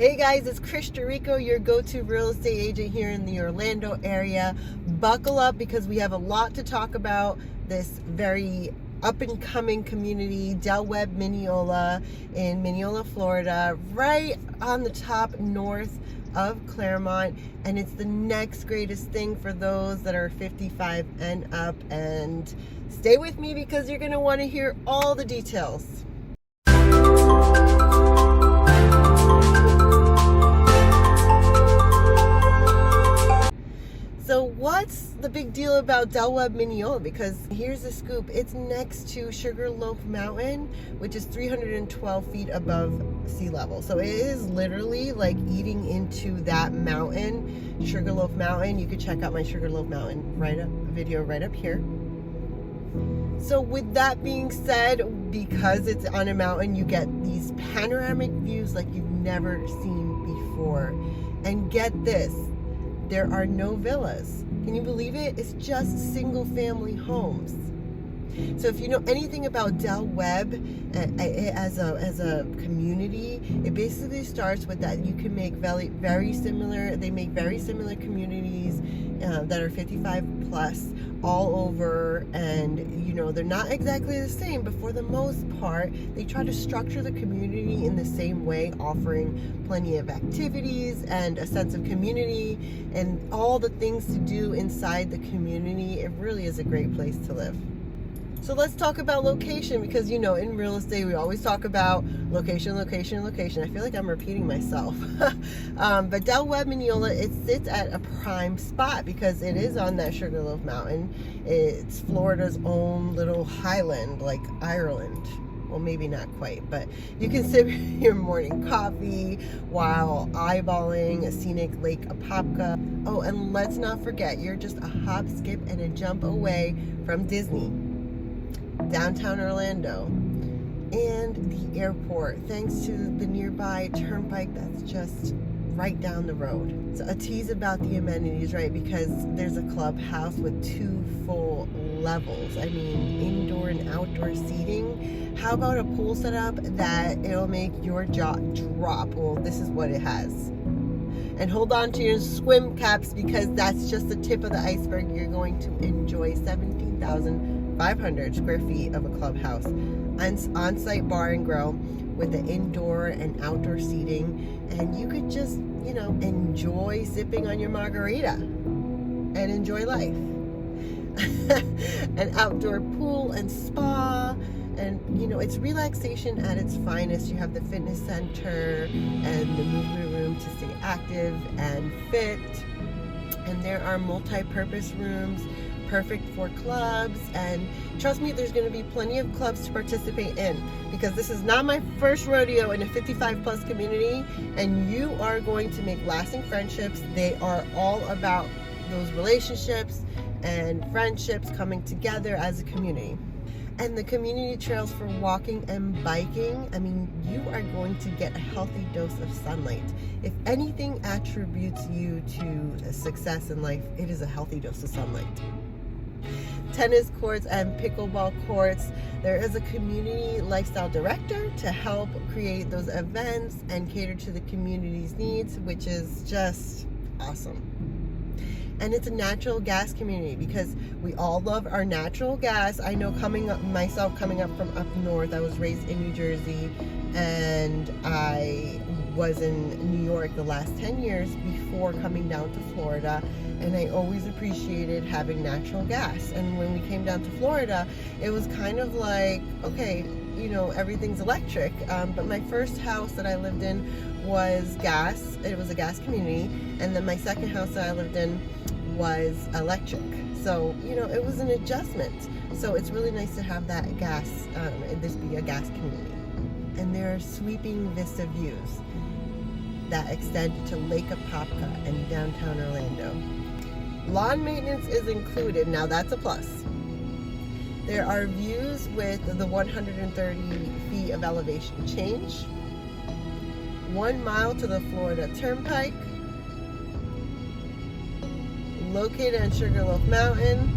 Hey guys, it's Krish D'Errico, your go-to real estate agent here in the Orlando area. Buckle up because we have a lot to talk about this very up-and-coming community, Webb Minneola in Minneola, Florida, right on the top north of Claremont, and it's the next greatest thing for those that are 55 and up. And stay with me because you're going to want to hear all the details. So what's the big deal about Webb Minneola? Because here's the scoop. It's next to Sugarloaf Mountain, which is 312 feet above sea level. So it is literally like eating into that mountain, Sugarloaf Mountain. You could check out my Sugarloaf Mountain video right up here. So with that being said, because it's on a mountain, you get these panoramic views like you've never seen before. And get this, there are no villas. Can you believe it? It's just single family homes. So if you know anything about Webb as a community, it basically starts with that you can make very similar communities that are 55 plus all over, and you know they're not exactly the same, but for the most part they try to structure the community in the same way, offering plenty of activities and a sense of community and all the things to do inside the community. It really is a great place to live. So let's talk about location, because you know in real estate we always talk about location. I feel like I'm repeating myself. But Webb Minneola, it sits at a prime spot because it is on that Sugarloaf Mountain. It's Florida's own little highland, like Ireland. Well, maybe not quite, but you can sip your morning coffee while eyeballing a scenic Lake Apopka. Oh, and let's not forget, you're just a hop, skip, and a jump away from Disney, downtown Orlando, and the airport, thanks to the nearby turnpike that's just right down the road. So a tease about the amenities, right? Because there's a clubhouse with 2 full levels. I mean, indoor and outdoor seating. How about a pool setup that it'll make your jaw drop? Well, this is what it has. And hold on to your swim caps, because that's just the tip of the iceberg. You're going to enjoy 17,500 square feet of a clubhouse, on-site bar and grill with the indoor and outdoor seating, and you could just, you know, enjoy sipping on your margarita and enjoy life. An outdoor pool and spa, and you know, it's relaxation at its finest. You have the fitness center and the movement room to stay active and fit, and there are multi-purpose rooms perfect for clubs. And trust me, there's going to be plenty of clubs to participate in, because this is not my first rodeo in a 55 plus community, and you are going to make lasting friendships. They are all about those relationships and friendships coming together as a community. And the community trails for walking and biking, I mean, you are going to get a healthy dose of sunlight. If anything attributes you to success in life, it is a healthy dose of sunlight. Tennis courts and pickleball courts. There is a community lifestyle director to help create those events and cater to the community's needs, which is just awesome. And it's a natural gas community, because we all love our natural gas. I know coming up from up north, I was raised in New Jersey, and I was in New York the last 10 years before coming down to Florida, and I always appreciated having natural gas. And when we came down to Florida, it was kind of like, okay, you know, everything's electric. But my first house that I lived in was gas. It was a gas community. And then my second house that I lived in was electric. So, you know, it was an adjustment. So it's really nice to have that gas, this be a gas community. And there are sweeping vista views that extend to Lake Apopka and downtown Orlando. Lawn maintenance is included. Now that's a plus. There are views with the 130 feet of elevation change, 1 mile to the Florida Turnpike, located on Sugarloaf Mountain.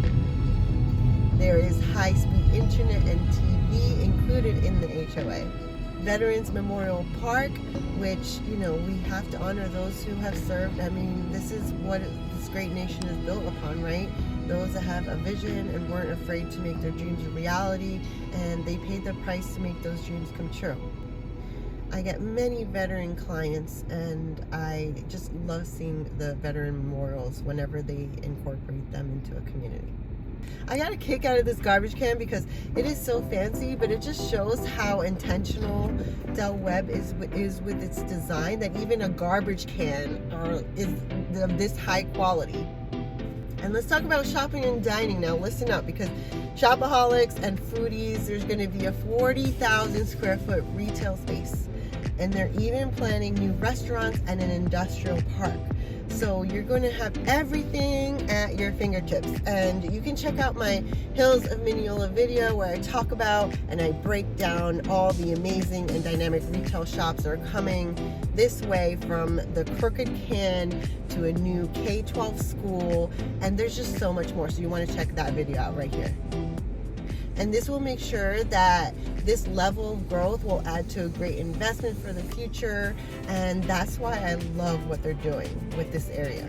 There is high-speed internet and TV included in the HOA. Veterans Memorial Park, which, you know, we have to honor those who have served. I mean, this is what this great nation is built upon, right? Those that have a vision and weren't afraid to make their dreams a reality, and they paid the price to make those dreams come true. I get many veteran clients, and I just love seeing the veteran memorials whenever they incorporate them into a community. I got a kick out of this garbage can because it is so fancy, but it just shows how intentional Del Webb is with its design, that even a garbage can is of this high quality. And let's talk about shopping and dining now. Listen up, because shopaholics and foodies, there's going to be a 40,000 square foot retail space. And they're even planning new restaurants and an industrial park. So you're going to have everything at your fingertips. And you can check out my Hills of Minneola video where I talk about and I break down all the amazing and dynamic retail shops that are coming this way, from the Crooked Can to a new K-12 school. And there's just so much more. So you want to check that video out right here. And this will make sure that this level of growth will add to a great investment for the future. And that's why I love what they're doing with this area.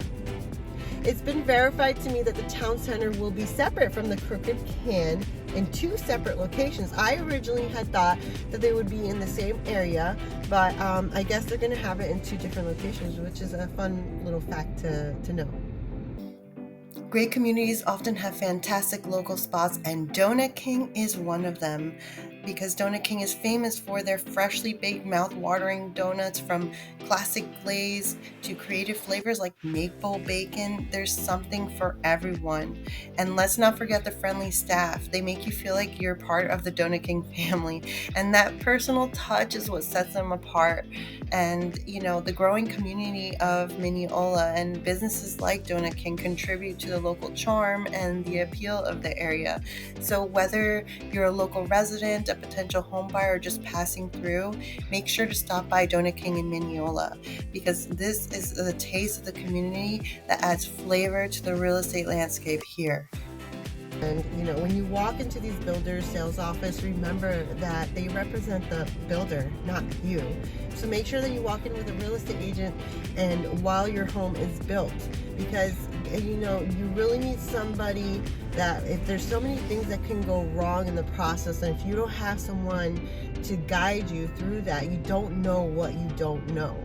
It's been verified to me that the town center will be separate from the Crooked Can in 2 separate locations. I originally had thought that they would be in the same area, but I guess they're going to have it in 2 different locations, which is a fun little fact to know. Great communities often have fantastic local spots, and Donut King is one of them, because Donut King is famous for their freshly baked, mouth-watering donuts, from classic glaze to creative flavors like maple bacon. There's something for everyone. And let's not forget the friendly staff. They make you feel like you're part of the Donut King family, and that personal touch is what sets them apart. And, you know, the growing community of Minneola and businesses like Donut King contribute to the local charm and the appeal of the area. So whether you're a local resident, a potential home buyer, or just passing through, make sure to stop by Donut King in Minneola, because this is the taste of the community that adds flavor to the real estate landscape here. And, you know, when you walk into these builders' sales office, remember that they represent the builder, not you. So make sure that you walk in with a real estate agent and while your home is built, because, you know, you really need somebody that, if there's so many things that can go wrong in the process, and if you don't have someone to guide you through that, you don't know what you don't know.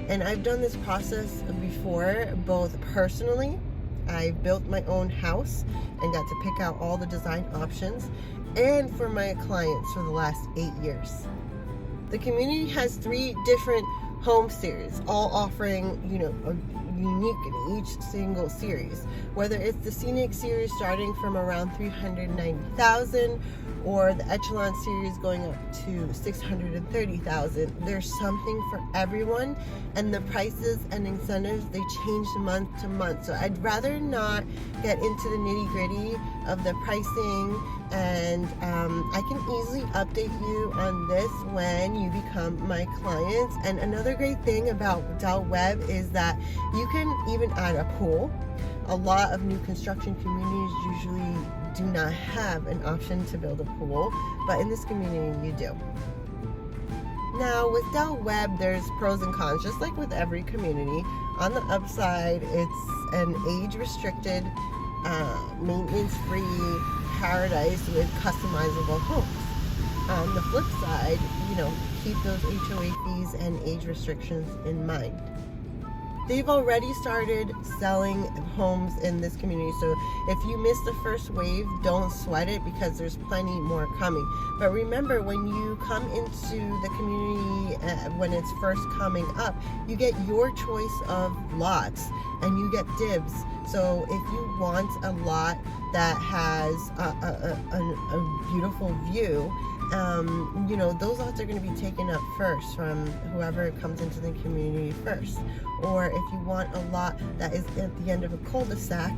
And I've done this process before, both personally. I built my own house and got to pick out all the design options, and for my clients for the last 8 years. The community has 3 different home series, all offering, you know, a unique in each single series. Whether it's the Scenic series starting from around $390,000 or the Echelon series going up to $630,000, there's something for everyone, and the prices and incentives, they change month to month. So I'd rather not get into the nitty-gritty of the pricing, and I can easily update you on this when you become my clients. And another great thing about Del Webb is that you can even add a pool. A lot of new construction communities usually do not have an option to build a pool, but in this community you do. Now with Del Webb, there's pros and cons, just like with every community. On the upside, it's an age-restricted, maintenance-free paradise with customizable homes. On the flip side, you know, keep those HOA fees and age restrictions in mind. They've already started selling homes in this community, so if you missed the first wave, don't sweat it, because there's plenty more coming. But remember, when you come into the community when it's first coming up, you get your choice of lots and you get dibs. So if you want a lot that has a beautiful view, you know, those lots are going to be taken up first from whoever comes into the community first. Or if you want a lot that is at the end of a cul-de-sac,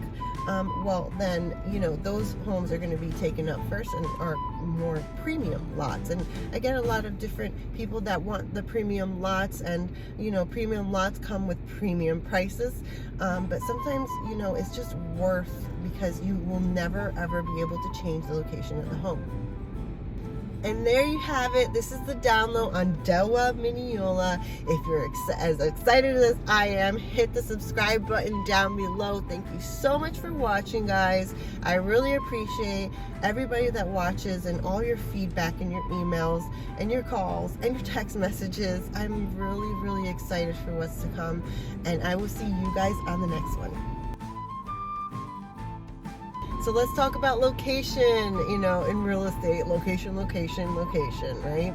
well then, you know, those homes are going to be taken up first and are more premium lots. And I get a lot of different people that want the premium lots, and, you know, premium lots come with premium prices, but sometimes, you know, it's just worth, because you will never ever be able to change the location of the home. And there you have it. This is the download on Webb Minneola. If you're as excited as I am, hit the subscribe button down below. Thank you so much for watching, guys. I really appreciate everybody that watches and all your feedback and your emails and your calls and your text messages. I'm really, really excited for what's to come. And I will see you guys on the next one. So let's talk about location, in real estate. Location, right?